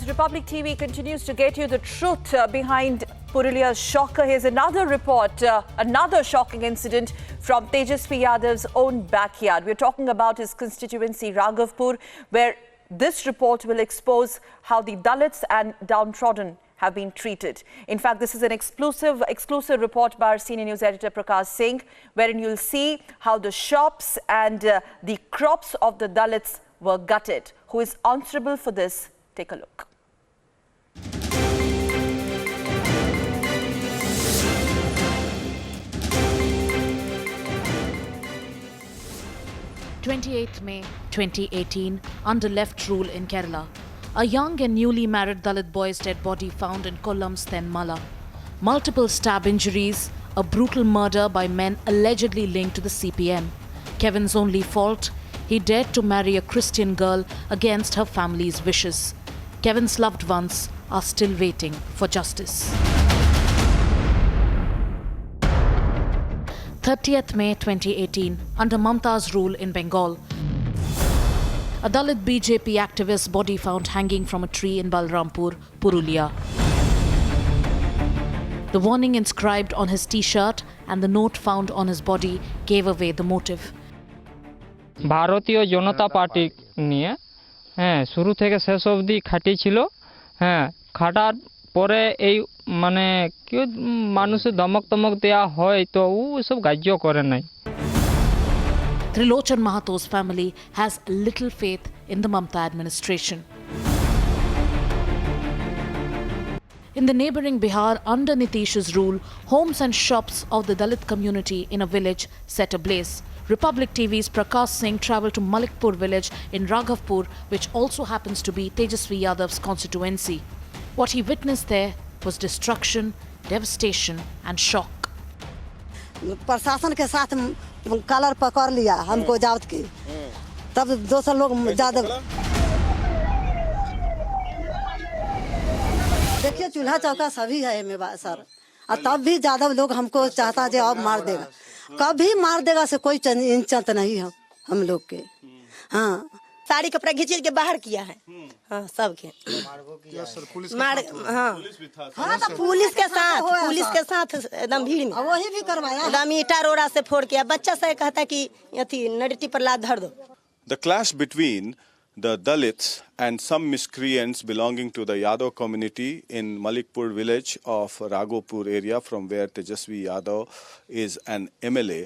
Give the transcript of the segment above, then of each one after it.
Republic TV continues to get you the truth behind Purulia's shocker. Here's another report, another shocking incident from Tejasvi Yadav's own backyard. We're talking about his constituency, Raghavpur, where this report will expose how the Dalits and downtrodden have been treated. In fact, this is an exclusive report by our senior news editor Prakash Singh, wherein you'll see how the shops and the crops of the Dalits were gutted. Who is answerable for this? Take a look. 28th May 2018, under left rule in Kerala, a young and newly married Dalit boy's dead body found in Kollam's Thenmala. Multiple stab injuries, a brutal murder by men allegedly linked to the CPM. Kevin's only fault? He dared to marry a Christian girl against her family's wishes. Kevin's loved ones are still waiting for justice. 30th May 2018, under Mamta's rule in Bengal, a Dalit BJP activist's body found hanging from a tree in Balrampur, Purulia. The warning inscribed on his t-shirt and the note found on his body gave away the motive. ভারতীয় জনতা party নিয়ে শুরু থেকে শেষ অবধি খাটিয়েছিল খাটার পরে এই মানে কি মানুষের ধমক দেয়া হয় তো ও সব গ্রাহ্য করে নাই Trilochan Mahato's family has little faith in the Mamta administration. In the neighbouring Bihar, under Nitish's rule, homes and shops of the Dalit community in a village set ablaze. Republic TV's Prakash Singh travelled to Malikpur village in Raghavpur, which also happens to be Tejasvi Yadav's constituency. What he witnessed there was destruction, devastation and shock. प्रशासन के साथ colour पकड़ लिया हमको जावत की तब दूसरे लोग ज्यादा देखिए चूल्हा चौका सभी है में सर और तब भी ज्यादा लोग हमको चाहता है अब मार देगा कभी मार देगा से कोई इंचत नहीं है हम लोग के हाँ साड़ी कपड़ा घींच के बाहर किया है हाँ सबके हाँ तो पुलिस के साथ एकदम भीड़ में वही भी करवाया एकदम ईटा रोड़ा से फोड़ के बच्चा से कहता कि अथी नडटी पर लात धर दो. The clash between the Dalits and some miscreants belonging to the Yadav community in Malikpur village of Raghavpur area from where Tejasvi Yadav is an MLA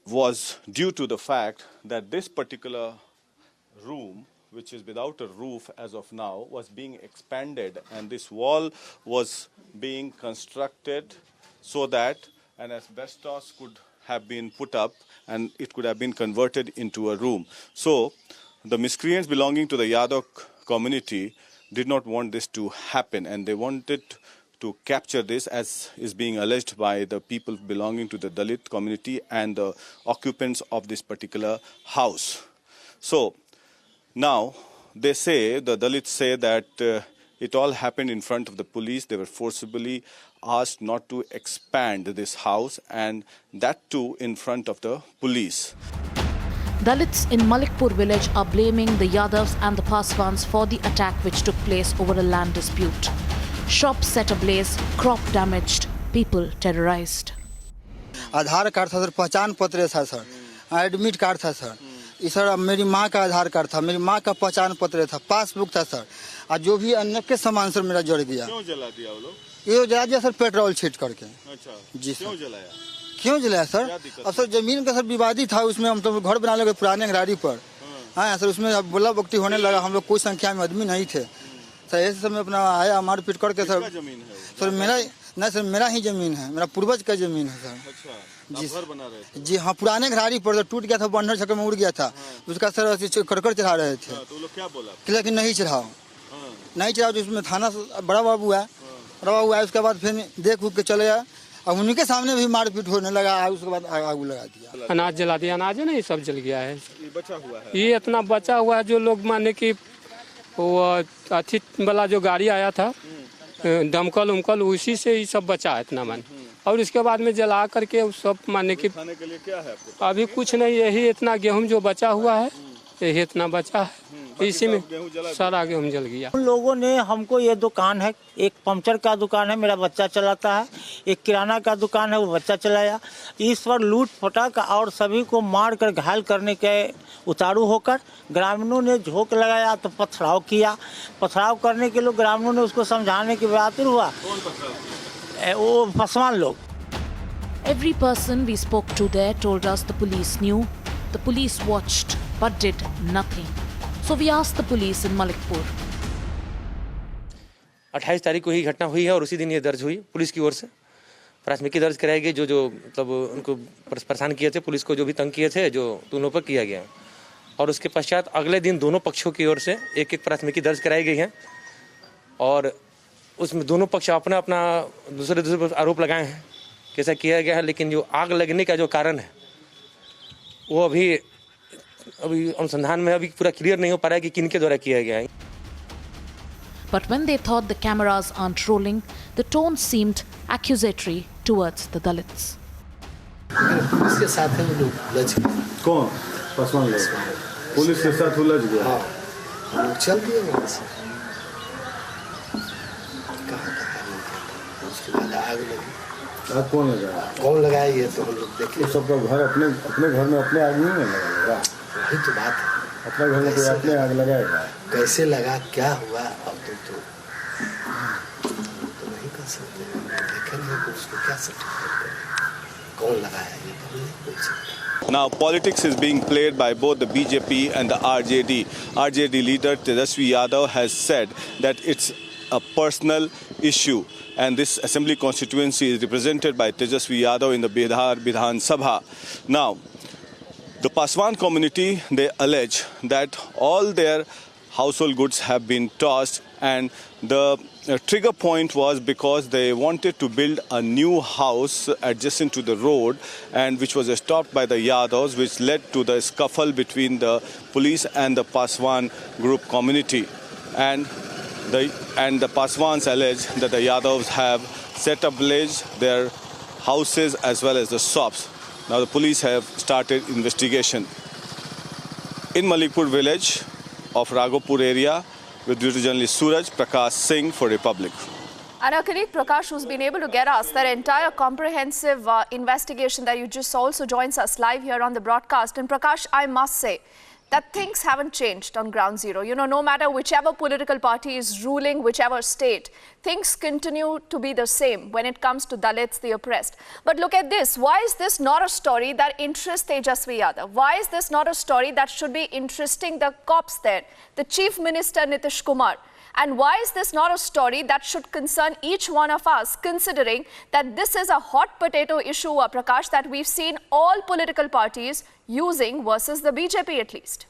was due to the fact that this particular room, which is without a roof as of now, was being expanded and this wall was being constructed so that an asbestos could have been put up and it could have been converted into a room. So the miscreants belonging to the Yadav community did not want this to happen and they wanted to capture this, as is being alleged by the people belonging to the Dalit community and the occupants of this particular house. So now they say, the Dalits say that it all happened in front of the police. They were forcibly asked not to expand this house and that too in front of the police. Dalits in Malikpur village are blaming the Yadavs and the Paswans for the attack which took place over a land dispute. Shops set ablaze, crop damaged, people terrorized. Aadhaar card था sir, पहचान पत्र था sir, admit card था sir, sir मेरी माँ का आधार card था, मेरी माँ का पहचान पत्र था, पासबुक था सर, और जो भी अन्य के सामान सर मेरा जड़ गया. क्यों जला दिया वो लोग? ये जला दिया सर पेट्रोल छीट करके. अच्छा जी सर. क्यों जलाया? क्यों जलाया सर? अब सर जमीन का सर विवादी था, उसमें हम तो घर बना लगे पुराने घराड़ी पर. हाँ सर, उसमें बोला बकती होने लगा, हम लोग कोई संख्या में आदमी नहीं थे सर. ऐसे समय अपना आया मारपीट करके सर. जमीन है सर मेरा नहीं सर, मेरा ही जमीन है, मेरा पूर्वज का जमीन है सर. अच्छा जी घर बना रहे थे? जी हाँ, पुराने घराड़ी पर टूट गया था, बंडर छक्के में उड़ गया था, उसका सर करकर चढ़ा रहे थे. तो लोग क्या बोला? लेकिन नहीं चढ़ाओ, नहीं चढ़ाओ. उसमें थाना बड़ा बाबू है, उसके बाद फिर देख उठ के चले गया और उन्हीं सामने भी मारपीट होने लगा. उसके बाद आग लगा दिया, अनाज जला दिया. अनाज है ना, ये सब जल गया है. ये बचा हुआ है, ये इतना बचा हुआ है जो लोग माने कि वो अथी वाला जो गाड़ी आया था दमकल उमकल, उसी से ही सब बचा है इतना मान. और इसके बाद में जला करके सब माने कि खाने के लिए क्या है आपको? अभी कुछ नहीं, यही इतना गेहूं जो बचा हुआ है, यही इतना बचा है. इसी में सारा गेहूँ जल गया। उन लोगों ने हमको, ये दुकान है, एक पंचर का दुकान है, मेरा बच्चा चलाता है, एक किराना का दुकान है, वो बच्चा चलाया। इस पर लूट फटाक और सभी को मार कर घायल करने के उतारू होकर ग्रामीणों ने झोंक लगाया तो पथराव किया। पथराव करने के लोग ग्रामीणों ने उसको समझाने के बाद हुआ, वो पासवान लोग। Every person we spoke to there told us the police knew, the police watched but did nothing. So we asked the police in Malikpur. 28 तारीख को ही घटना हुई है और उसी दिन ये दर्ज हुई पुलिस की ओर से। प्राथमिकी दर्ज कराई गई, जो मतलब उनको परेशान किए थे, पुलिस को जो भी तंग किए थे, जो दोनों पर किया गया। और उसके पश्चात अगले दिन दोनों पक्षों की ओर से एक एक प्राथमिकी दर्ज कराई गई है और उसमें दोनों पक्ष अपना अपना दूसरे पर आरोप लगाए हैं कैसा किया गया है। लेकिन जो आग लगने का जो कारण है वो अभी अनुसंधान में अभी पूरा क्लियर नहीं हो पा रहा है कि किनके द्वारा किया गया है। But when they thought the cameras aren't rolling, the tone seemed accusatory towards the Dalits. Police के साथ है वो लोग उलझ गए। कौन? पासवान लोग पुलिस के साथ उलझ गए। हाँ, हम लोग चल दिए वहाँ से। उसके बाद आग लगी। आग कौन लगाया? कौन लगाया ये तो हम लोग देखे। सबका घर अपने घर में अपने आग नहीं लगाएगा। वही तो बात है। अपने घर में कोई अपने आग लगाएगा? कैसे लगा, क्या हुआ, अब तो नहीं कर सकते। देखेंगे कि उसको क्या सर्टिफिकेट कौन लगाया ये तो नहीं बोल सकते। Now, politics is being played by both the BJP and the RJD. RJD leader Tejasvi Yadav has said that it's a personal issue, and this assembly constituency is represented by Tejasvi Yadav in the Bihar Vidhan Sabha. Now, the Paswan community, they allege that all their household goods have been tossed, and the trigger point was because they wanted to build a new house adjacent to the road, and which was stopped by the Yadavs, which led to the scuffle between the police and the Paswan group community. And the Paswans allege that the Yadavs have set ablaze their houses as well as the shops. Now the police have started investigation. In Malikpur village of Raghopur area, with beauty journalist Suraj Prakash Singh for Republic. And our colleague Prakash, who's been able to get us that entire comprehensive investigation that you just also joins us live here on the broadcast. And Prakash, I must say that things haven't changed on ground zero. You know, no matter whichever political party is ruling whichever state, things continue to be the same when it comes to Dalits, the oppressed. But look at this. Why is this not a story that interests Tejasvi Yadav? Why is this not a story that should be interesting the cops there, the Chief Minister Nitish Kumar? And why is this not a story that should concern each one of us, considering that this is a hot potato issue, Prakash, that we've seen all political parties using versus the BJP at least?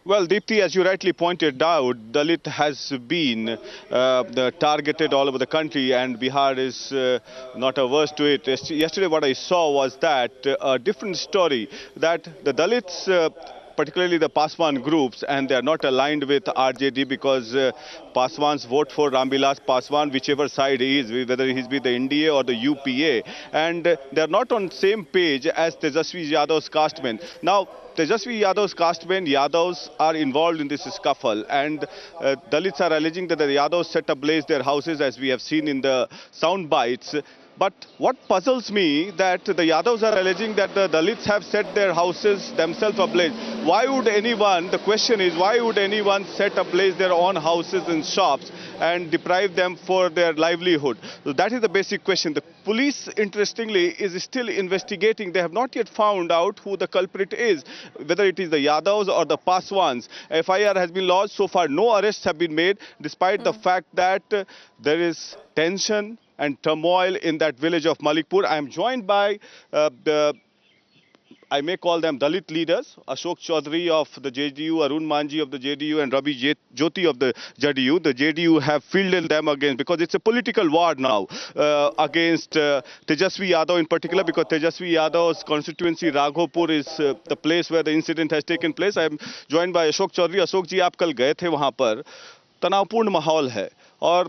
Well, Deepthi, as you rightly pointed out, Dalit has been targeted all over the country, and Bihar is not averse to it. Yesterday what I saw was that a different story, that the Dalits, particularly the Paswan groups, and they are not aligned with RJD because Paswans vote for Ramvilas Paswan, whichever side he is, whether he be the NDA or the UPA, and they are not on same page as Tejasvi Yadav's castemen. Now, Tejasvi Yadav's castemen, Yadavs, are involved in this scuffle, and Dalits are alleging that the Yadavs set ablaze their houses, as we have seen in the sound bites. But what puzzles me, that the Yadavs are alleging that the Dalits have set their houses themselves ablaze. Why would anyone, the question is, why would anyone set ablaze their own houses and shops and deprive them for their livelihood? So that is the basic question. The police, interestingly, is still investigating. They have not yet found out who the culprit is, whether it is the Yadavs or the Paswans. FIR has been lodged. So far, no arrests have been made, despite the fact that there is tension and turmoil in that village of Malikpur. I am joined by I may call them Dalit leaders, Ashok Chaudhary of the JDU, Arun Manji of the JDU, and Ravi Jyoti of the JDU. The JDU have fielded them against, because it's a political war now, against Tejasvi Yadav in particular, because Tejasvi Yadav's constituency, Raghopur, is the place where the incident has taken place. I am joined by Ashok Chaudhary. Ashok ji, आप कल गए थे वहाँ पर, तनावपूर्ण माहौल है, और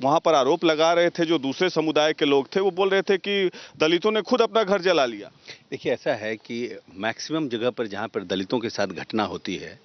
वहां पर आरोप लगा रहे थे जो दूसरे समुदाय के लोग थे, वो बोल रहे थे कि दलितों ने खुद अपना घर जला लिया। देखिए, ऐसा है कि मैक्सिमम जगह पर जहाँ पर दलितों के साथ घटना होती है,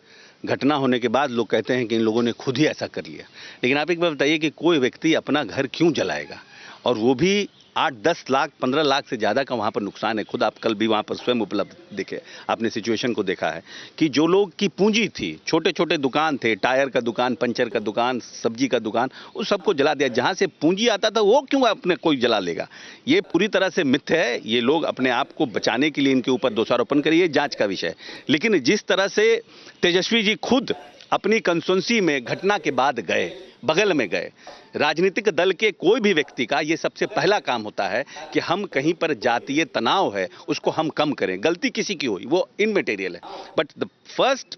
घटना होने के बाद लोग कहते हैं कि इन लोगों ने खुद ही ऐसा कर लिया। लेकिन आप एक बार बताइए कि कोई व्यक्ति अपना घर क्यों जलाएगा, और वो भी 8-10 लाख 15 लाख से ज़्यादा का वहाँ पर नुकसान है। खुद आप कल भी वहाँ पर स्वयं उपलब्ध देखे, आपने सिचुएशन को देखा है कि जो लोग की पूंजी थी, छोटे छोटे दुकान थे, टायर का दुकान, पंचर का दुकान, सब्जी का दुकान, उस सबको जला दिया। जहाँ से पूंजी आता था वो क्यों अपने कोई जला लेगा? ये पूरी तरह से मिथ्य है। ये लोग अपने आप को बचाने के लिए इनके ऊपर दोषारोपण करिए, जाँच का विषय। लेकिन जिस तरह से तेजस्वी जी खुद अपनी कंस्टिट्यूंसी में घटना के बाद गए, बगल में गए, राजनीतिक दल के कोई भी व्यक्ति का ये सबसे पहला काम होता है कि हम कहीं पर जातीय तनाव है उसको हम कम करें। गलती किसी की हुई वो इनमेटेरियल है, but the first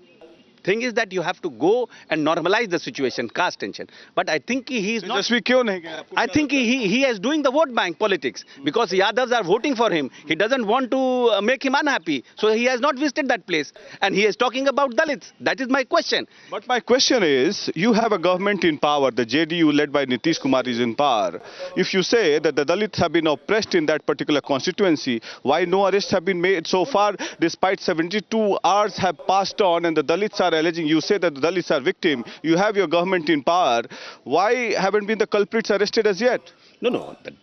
thing is that you have to go and normalize the situation, caste tension. But I think he is not. क्यों नहीं गया? I think he is doing the vote bank politics because Yadavs are voting for him. He doesn't want to make him unhappy, so he has not visited that place, and he is talking about Dalits. That is my question. But my question is, you have a government in power, the JDU led by Nitish Kumar is in power. If you say that the Dalits have been oppressed in that particular constituency, why no arrests have been made so far, despite 72 hours have passed on and the Dalits are alleging, you say that the Dalits are victim, you have your government in power, why haven't been the culprits arrested as yet? No, but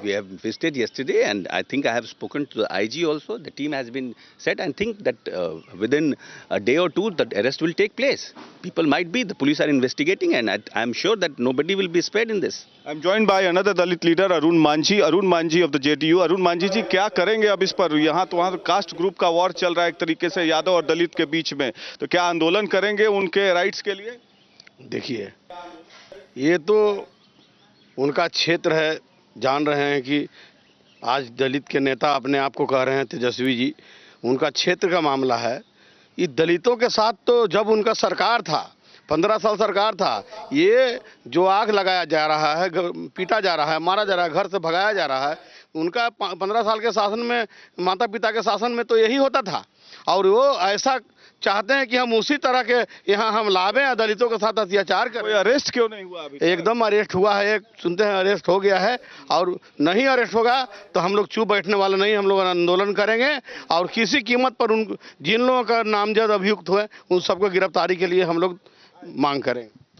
we have visited yesterday, and I think I have spoken to the IG also. The team has been set, and think that within a day or two, the arrest will take place. People might be, the police are investigating, and I am sure that nobody will be spared in this. I'm joined by another Dalit leader, Arun Manji of the JDU. Arun Manji जी, क्या करेंगे अब इस पर? यहाँ तो वहाँ caste group का war चल रहा है एक तरीके से यादव और दलित के बीच में, तो क्या आंदोलन करेंगे उनके राइट्स के लिए? देखिए, ये तो उनका क्षेत्र है, जान रहे हैं कि आज दलित के नेता अपने आप को कह रहे हैं तेजस्वी जी, उनका क्षेत्र का मामला है। ये दलितों के साथ तो जब उनका सरकार था, 15 साल सरकार था, ये जो आग लगाया जा रहा है, पीटा जा रहा है, मारा जा रहा है, घर से भगाया जा रहा है, उनका 15 साल के शासन में, माता पिता के शासन में तो यही होता था। और वो ऐसा चाहते हैं कि हम उसी तरह के यहाँ हम लावें, दलितों के साथ अत्याचार करें। कोई अरेस्ट क्यों नहीं हुआ अभी? एकदम अरेस्ट हुआ है, एक सुनते हैं अरेस्ट हो गया है, और नहीं अरेस्ट होगा तो हम लोग चुप बैठने वाले नहीं, हम लोग आंदोलन करेंगे और किसी कीमत पर उन जिन लोगों का नामजद अभियुक्त हुए उन सबको गिरफ्तारी के लिए हम लोग मांग करें।